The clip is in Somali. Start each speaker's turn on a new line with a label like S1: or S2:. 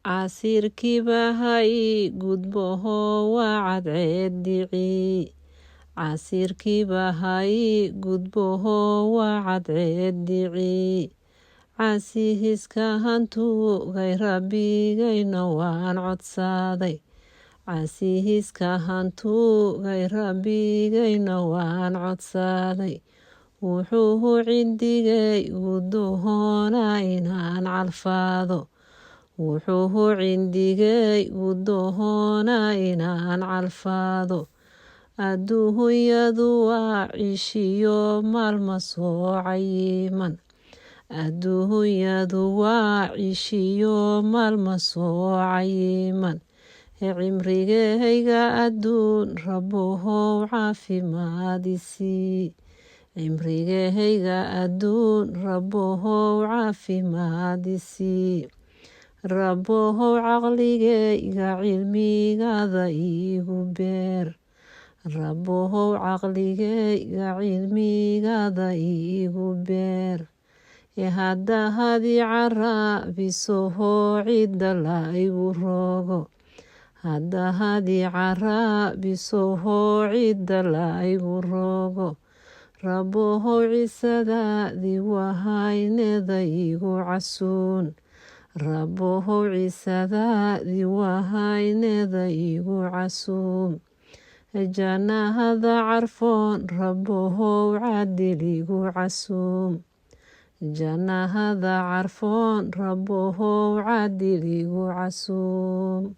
S1: Casirkiiba ha ii gudboho waa cadceeddii casirkiiba ha ii gudboho waa cadceeddii casihiska hantugay rabbigayna waan codsaday casihiska hantugay rabbigayna waan codsaday wuxuu cindigay u doonaa inaan calfaado wuxuu cindigay u doonaa inaan calfaado adduunyadu waa cishiyo maalma soo cayiman adduunyadu waa cishiyo maalma soo cayiman cimrigayga adduun rabbow caafimaad i sii cimrigayga adduun rabbow caafimaad i sii rabbow caqligayga cilmigaada iigu beer rabbow caqligayga cilmigaada iigu beer haddahadii caraabisoho cidda laygu rogo haddahadii caraabisoho cidda laygu rogo rabbow cisadaadii wahayneda igu casuun rabbow cisadaadii wahayneda igu casuum jannahada carfoon rabbow cadil igu casuum jannahada carfoon rabbow cadil igu casuum